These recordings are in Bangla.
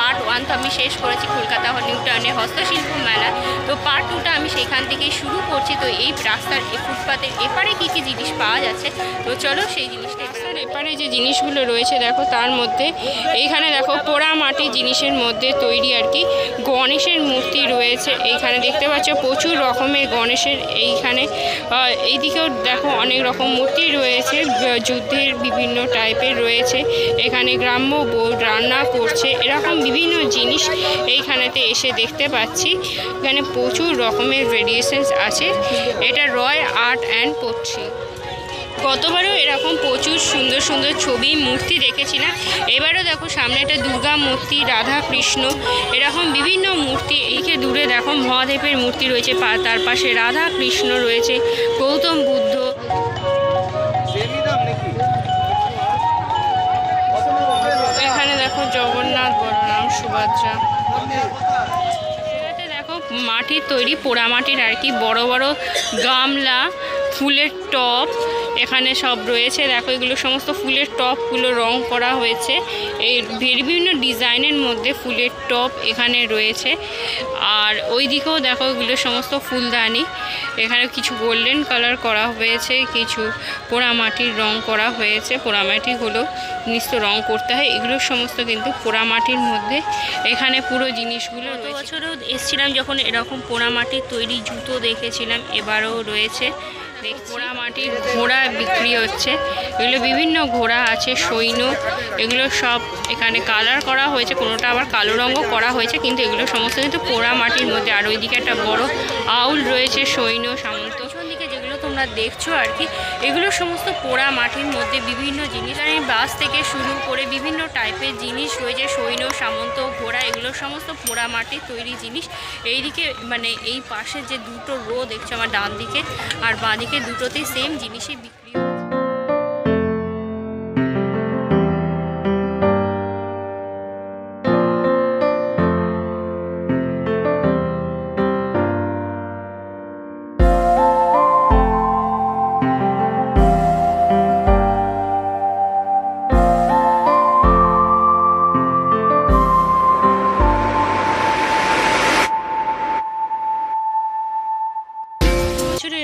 পার্ট 1 তো আমি শেষ করেছি কলকাতা নিউ টাউনের হস্তশিল্প মেলা। তো পার্ট 2টা আমি সেখান থেকেই শুরু করছি। তো এই রাস্তার ফুটপাতের এপারে কী কী জিনিস পাওয়া যাচ্ছে, তো চলো সেই জিনিসটা। রাস্তার এপারে যে জিনিসগুলো রয়েছে দেখো, তার মধ্যে এইখানে দেখো পোড়া মাটির জিনিসের মধ্যে তৈরি আর কি গণেশের মূর্তি রয়েছে। এইখানে দেখতে পাচ্ছ প্রচুর রকমের গণেশের। এইখানে এইদিকেও দেখো অনেক রকম মূর্তি রয়েছে, যুদ্ধের বিভিন্ন টাইপের রয়েছে। এখানে গ্রাম্য বোর্ড রান্না করছে, এরকম বিভিন্ন জিনিস এইখানেতে এসে দেখতে পাচ্ছি। এখানে প্রচুর রকমের ভেরিয়েশনস আছে। এটা রয় আর্ট অ্যান্ড পোট্রি। গতবারও এরকম প্রচুর সুন্দর সুন্দর ছবি মূর্তি দেখেছিলাম। এবারও দেখো সামনে একটা দুর্গা মূর্তি, রাধা কৃষ্ণ, এরকম বিভিন্ন মূর্তি। এইকে দূরে দেখো মহাদেবের মূর্তি রয়েছে, তার পাশে রাধা কৃষ্ণ রয়েছে, গৌতম বুদ্ধ। এখানে দেখো জগন্নাথ, বলরাম, সুভদ্রা। দেখো মাটির তৈরি পোড়া মাটির আর কি বড় বড় গামলা, ফুলের টব এখানে সব রয়েছে। দেখো এগুলো সমস্ত ফুলের টবগুলো রং করা হয়েছে এই বিভিন্ন ডিজাইনের মধ্যে। ফুলের টব এখানে রয়েছে। আর ওই দিকেও দেখো এগুলো সমস্ত ফুলদানি। এখানে কিছু গোল্ডেন কালার করা হয়েছে, কিছু পোড়া মাটির রং করা হয়েছে। পোড়া মাটিগুলো নিশ্চয় রং করতে হয়, এগুলো সমস্ত কিন্তু পোড়া মাটির মধ্যে এখানে পুরো জিনিসগুলো। গত বছরও এসেছিলাম যখন এরকম পোড়া মাটির তৈরি জুতো দেখেছিলাম, এবারও রয়েছে। পোড়া মাটির ঘোড়া বিক্রি হচ্ছে, এগুলো বিভিন্ন ঘোড়া আছে, সৈন্য, এগুলো সব এখানে কালার করা হয়েছে, কোনোটা আবার কালো রঙও করা হয়েছে, কিন্তু এগুলো সমস্ত কিন্তু পোড়া মাটির মধ্যে। আর ওইদিকে একটা বড় আউল রয়েছে, সৈন্য সামন্ত। পিছন দিকে যেগুলো তোমরা দেখছো আর কি, এগুলো সমস্ত পোড়া মাটির মধ্যে বিভিন্ন জিনিস। আর বাস থেকে শুরু করে বিভিন্ন টাইপের জিনিস রয়েছে, সৈন্য সামন্ত ঘোড়া, এগুলো সমস্ত পোড়া মাটির তৈরি জিনিস। এইদিকে মানে এই পাশে যে দুটো রো দেখছো আমার ডান দিকে আর বাঁ দিকে, দুটোতেই সেম জিনিসই বিক্রি হচ্ছে।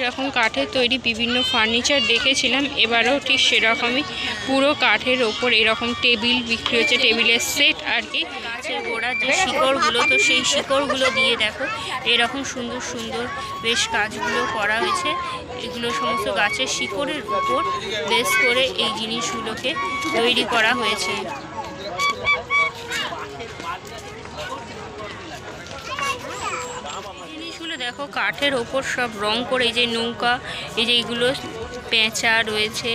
এরকম কাঠের তৈরি বিভিন্ন ফার্নিচার দেখেছিলাম, এবারেও ঠিক সেরকমই পুরো কাঠের ওপর এরকম টেবিল বিক্রি হচ্ছে, টেবিলের সেট আর কি। গাছের গোড়ার যে শিকড়গুলো, তো সেই শিকড়গুলো দিয়ে দেখো এরকম সুন্দর সুন্দর বেশ কাজগুলো করা হয়েছে। এগুলো সমস্ত গাছের শিকড়ের উপর বেশ করে এই জিনিসগুলোকে তৈরি করা হয়েছে। দেখো কাঠের ওপর সব রং করে, এই যে নৌকা, এই যে এইগুলো পেঁচা রয়েছে,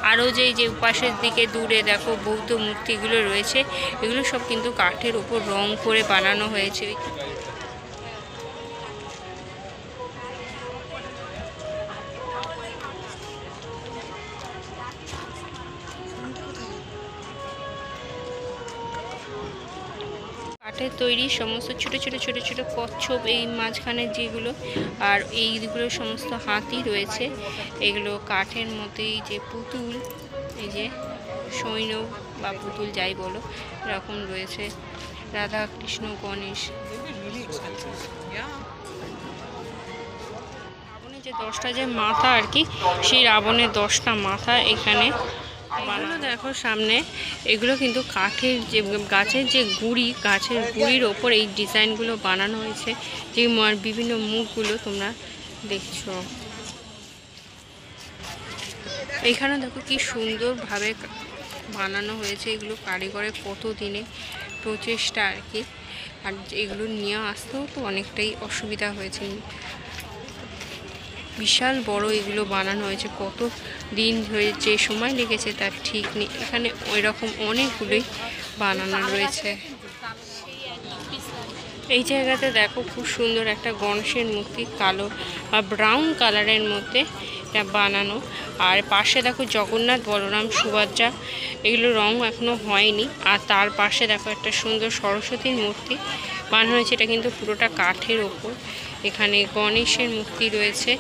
আরও যে পাশের দিকে দূরে দেখো বৌদ্ধ মূর্তিগুলো রয়েছে, এগুলো সব কিন্তু কাঠের ওপর রং করে বানানো হয়েছে। কাঠের তৈরি সমস্ত ছোট ছোট ছোট ছোট কচ্ছপ, এই মাঝখানে যেগুলো, আর এইগুলো সমস্ত হাতি রয়েছে। এগুলো কাঠের মধ্যেই যে পুতুল, এই যে সৈন্য বা পুতুল যাই বলো, এরকম রয়েছে। রাধা কৃষ্ণ, গণেশ। রাবণের যে 10টা যে মাথা আর কি, সেই রাবণের 10টা মাথা এখানে বানানো। দেখো সামনে এগুলো কিন্তু কাঠের যে গাছের যে গুঁড়ি, গাছের গুঁড়ির ওপর এই ডিজাইনগুলো বানানো হয়েছে, যে বিভিন্ন মুখগুলো তোমরা দেখছো। এখানে দেখো কি সুন্দরভাবে বানানো হয়েছে। এগুলো কারিগরের কত দিনে প্রচেষ্টা আর কি। আর এগুলো নিয়ে আসতেও তো অনেকটাই অসুবিধা হয়েছে। বিশাল বড় এগুলো বানানো হয়েছে, কত দিন ধরে যে সময় লেগেছে তার ঠিক নেই। এখানে ওই রকম অনেকগুলোই বানানো রয়েছে। এই জায়গাতে দেখো খুব সুন্দর একটা গণেশের মূর্তি, কালো বা ব্রাউন কালারের মধ্যে এটা বানানো। আর পাশে দেখো জগন্নাথ, বলরাম, সুভদ্রা, এগুলো রং এখনো হয়নি। আর তার পাশে দেখো একটা সুন্দর সরস্বতীর মূর্তি বানানো হয়েছে, এটা কিন্তু পুরোটা কাঠের ওপর। এখানে গণেশের মূর্তি রয়েছে।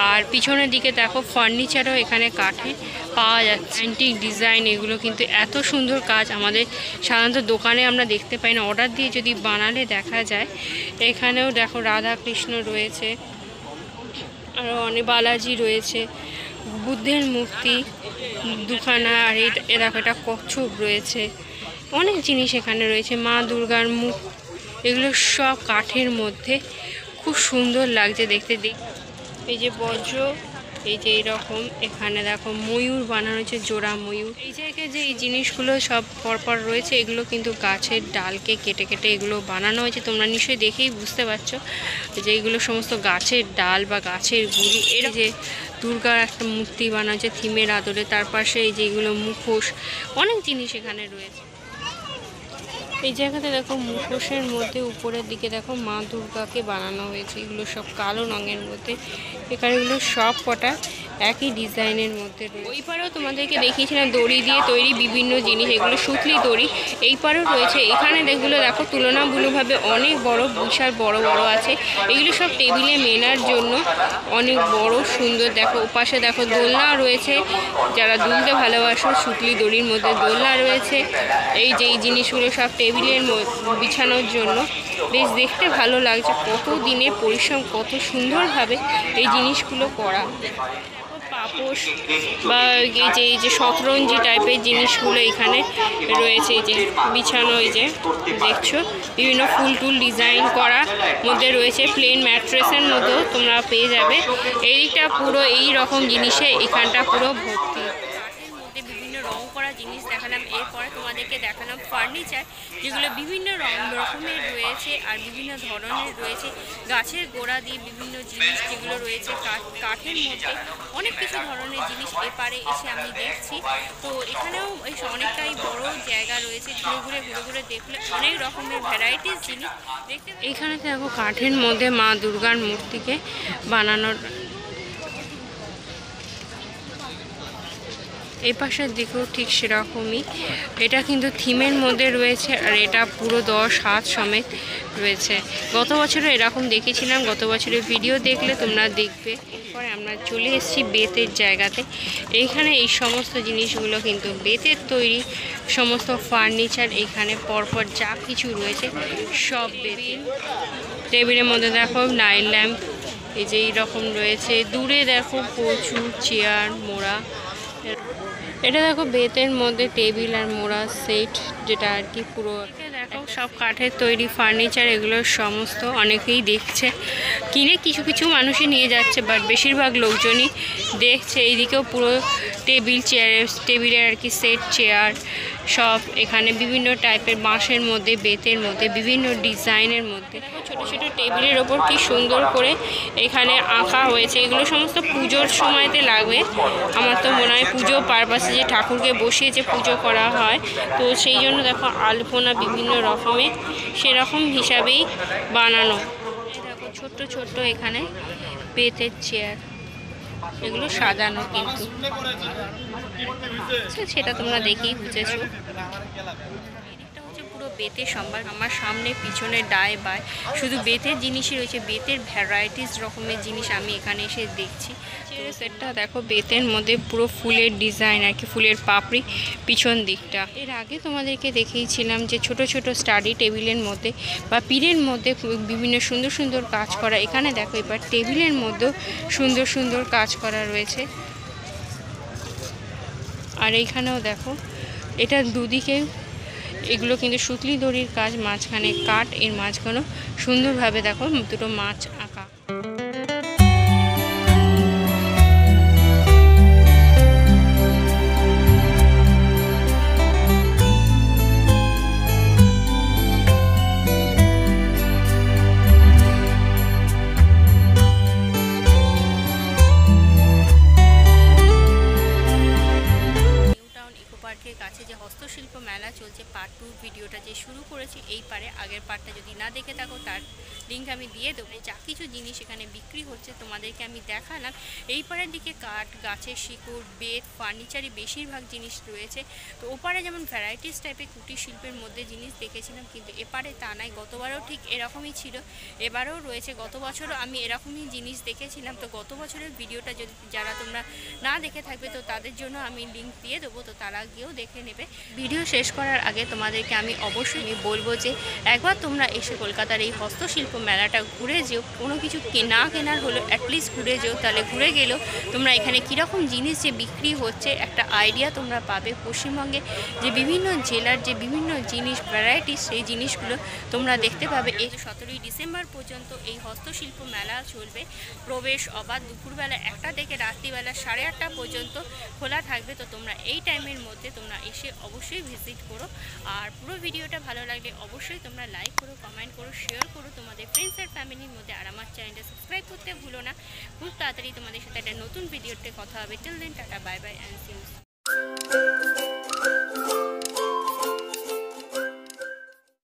আর পিছনের দিকে দেখো ফার্নিচারও এখানে কাঠে পাওয়া যাচ্ছে। অ্যান্টিক ডিজাইন, এগুলো কিন্তু এত সুন্দর কাজ আমাদের সাধারণত দোকানে আমরা দেখতে পাই না, অর্ডার দিয়ে যদি বানালে দেখা যায়। এখানেও দেখো রাধা কৃষ্ণ রয়েছে, আরও অনেক বালাজি রয়েছে, বুদ্ধের মূর্তি দুখানা, আর এই দেখো এটা কচ্ছপ রয়েছে, অনেক জিনিস এখানে রয়েছে। মা দুর্গার মুখ, এগুলো সব কাঠের মধ্যে, খুব সুন্দর লাগছে দেখতে। এই যে বজ্র, এই যে এইরকম এখানে দেখো ময়ূর বানানো হয়েছে, জোড়া ময়ূর। এই জায়গায় যে এই জিনিসগুলো সব পরপর রয়েছে, এগুলো কিন্তু গাছের ডালকে কেটে কেটে এগুলো বানানো হয়েছে। তোমরা নিশ্চয়ই দেখেই বুঝতে পারছো যে এইগুলো সমস্ত গাছের ডাল বা গাছের গুঁড়ি। এর যে দুর্গার একটা মূর্তি বানানো হয়েছে থিমের আদলে, তার পাশে এই যে এগুলো মুখোশ, অনেক জিনিস এখানে রয়েছে। এই জায়গাতে দেখো মুখোশের মধ্যে উপরের দিকে দেখো মা দুর্গাকে বানানো হয়েছে, এগুলো সব কালো রঙের মধ্যে। এখানে এগুলো সব কটা একই ডিজাইনের মধ্যে রয়েছে। ওই পারেও তোমাদেরকে দেখিয়েছিলাম দড়ি দিয়ে তৈরি বিভিন্ন জিনিস, এগুলো সুতলি দড়ি, এই পারেও রয়েছে। এখানে এগুলো দেখো তুলনামূলকভাবে অনেক বড়, বিশাল বড় বড় আছে। এগুলো সব টেবিলে মেলার জন্য অনেক বড় সুন্দর। দেখো ওপাশে দেখো দোলনা রয়েছে, যারা দুলতে ভালোবাসো সুতলি দড়ির মধ্যে দোলনা রয়েছে। এই যে এই জিনিসগুলো সব টেবিলের বিছানোর জন্য, বেশ দেখতে ভালো লাগছে। কত দিনের পরিশ্রম, কত সুন্দরভাবে এই জিনিসগুলো করা। পাপোশ বা এই যে শতরঞ্জি টাইপের জিনিসগুলো এখানে রয়েছে। এই যে বিছানো, এই যে দেখছো বিভিন্ন ফুল টুল ডিজাইন করা মধ্যে রয়েছে। প্লেন ম্যাট্রেসের মধ্যেও তোমরা পেয়ে যাবে। এই দিকটা পুরো এই রকম জিনিসে এখানটা পুরো ভর্তি। বিভিন্ন রং করা জিনিস দেখালাম, এরপরে তোমাদেরকে দেখালাম ফার্নিচার, যেগুলো বিভিন্ন রকমের রয়েছে আর বিভিন্ন ধরনের রয়েছে। গাছের গোড়া দিয়ে বিভিন্ন জিনিস যেগুলো রয়েছে, কাঠের মধ্যে অনেক কিছু ধরনের জিনিস এপারে এসে আমি দেখছি। তো এখানেও অনেকটাই বড় জায়গা রয়েছে, ঘুরে ঘুরে দেখলে অনেক রকমের ভ্যারাইটিস জিনিস দেখতে। এখানে দেখো কাঠের মধ্যে মা দুর্গার মূর্তিকে বানানোর। এই পাশের দিকেও ঠিক সেরকমই, এটা কিন্তু থিমের মধ্যে রয়েছে, আর এটা পুরো 10 হাত সমেত রয়েছে। গত বছরও এরকম দেখেছিলাম, গত বছরের ভিডিও দেখলে তোমরা দেখবে। এরপরে আমরা চলে এসেছি বেতের জায়গাতে। এইখানে এই সমস্ত জিনিসগুলো কিন্তু বেতের তৈরি, সমস্ত ফার্নিচার এখানে পরপর যা কিছু রয়েছে সব বেতের। টেবিলের মধ্যে দেখো নাইট ল্যাম্প, এই যে এইরকম রয়েছে। দূরে দেখো প্রচুর চেয়ার মোড়া। এটা দেখো বেতের মধ্যে টেবিল আর মোড়া সেট, যেটা আর কি পুরো দেখো সব কাঠের তৈরি ফার্নিচার। এগুলো সমস্ত অনেকেই দেখছে, কিনে কিছু কিছু মানুষই নিয়ে যাচ্ছে, বাট বেশিরভাগ লোকজনই দেখছে। এইদিকেও পুরো টেবিলের আর কি সেট চেয়ার সব এখানে বিভিন্ন টাইপের, বাঁশের মধ্যে, বেতের মধ্যে, বিভিন্ন ডিজাইনের মধ্যে। ছোট ছোট টেবিলের ওপর কি সুন্দর করে এখানে আঁকা হয়েছে। এগুলো সমস্ত পুজোর সময়তে লাগবে, আমার তো মনে হয় পুজো পারপাসে, যে ঠাকুরকে বসিয়ে পুজো করা হয়, তো সেই জন্য দেখো আলপনা বিভিন্ন রকমের সেরকম হিসাবেই বানানো। দেখো ছোট্ট ছোট্ট এখানে বেতের চেয়ার, এগুলো সাজানো, কিন্তু সেটা তোমরা দেখেই বুঝেছো। এদিকটা হচ্ছে পুরো বেতের সম্ভার। আমার সামনে পিছনে ডায় বায় শুধু বেতের জিনিসই রয়েছে, বেতের ভ্যারাইটিস রকমের জিনিস আমি এখানে এসে দেখছি। সেটটা দেখো বেতের মধ্যে পুরো ফুলের ডিজাইন আর কি, ফুলের পাপড়ি পিছন দিকটা। এর আগে তোমাদেরকে দেখিয়েছিলাম যে ছোট ছোট স্টাডি টেবিলের মধ্যে বা পীরের মধ্যে বিভিন্ন সুন্দর সুন্দর কাজ করা। এখানে দেখো এবার টেবিলের মধ্যেও সুন্দর সুন্দর কাজ করা রয়েছে। আর এইখানেও দেখো এটা দুদিকে, এগুলো কিন্তু সুতলি দড়ির কাজ, মাঝখানে কাঠ, এর মাঝখানেও সুন্দরভাবে দেখো দুটো মাছ আঁকা। কাছে চলছে, যে হস্তশিল্প মেলা চলছে, পার্ট 2 ভিডিওটা যে শুরু করেছি এই পারে, আগের পার্টটা যদি না দেখে থাকো তার লিঙ্ক আমি দিয়ে দেবো। যা কিছু জিনিস এখানে বিক্রি হচ্ছে তোমাদেরকে আমি দেখালাম। এই পারের দিকে কাঠ, গাছের শিকড়, বেত, ফার্নিচারই বেশিরভাগ জিনিস রয়েছে। তো ওপারে যেমন ভ্যারাইটিস টাইপের কুটির শিল্পের মধ্যে জিনিস দেখেছিলাম, কিন্তু এপারে তা নয়। গতবারও ঠিক এরকমই ছিল, এবারেও রয়েছে। গত বছরও আমি এরকমই জিনিস দেখেছিলাম। তো গত বছরের ভিডিওটা যদি যারা তোমরা না দেখে থাকবে তো তাদের জন্য আমি লিঙ্ক দিয়ে দেবো, তো তারা গিয়েও দেখে নেবে। ভিডিও শেষ করার আগে তোমাদেরকে আমি অবশ্যই বলবো যে একবার তোমরা এসে কলকাতার এই হস্তশিল্প মেলাটা ঘুরে যেও। কোনো কিছু না কেনার হলো অ্যাটলিস্ট ঘুরে যেও, তাহলে ঘুরে গেলেও তোমরা এখানে কীরকম জিনিস যে বিক্রি হচ্ছে একটা আইডিয়া তোমরা পাবে। পশ্চিমবঙ্গে যে বিভিন্ন জেলার যে বিভিন্ন জিনিস ভ্যারাইটিস, সেই জিনিসগুলো তোমরা দেখতে পাবে। এই 17ই ডিসেম্বর পর্যন্ত এই হস্তশিল্প মেলা চলবে। প্রবেশ অবাধ, দুপুরবেলা 1টা থেকে রাত্রিবেলা 8:30 পর্যন্ত খোলা থাকবে। তো তোমরা এই টাইমের মধ্যে তোমরা এসে অবশ্যই ভিজিট করো। আর পুরো ভিডিওটা ভালো লাগলে অবশ্যই তোমরা লাইক করো, কমেন্ট করো, শেয়ার করো তোমাদের ফ্রেন্ডস আর ফ্যামিলির মধ্যে। আর আমার চ্যানেলটা সাবস্ক্রাইব করতে ভুলো না। খুব তাড়াতাড়ি তোমাদের সাথে একটা নতুন ভিডিওতে কথা হবে। Till then tata, bye bye and see you.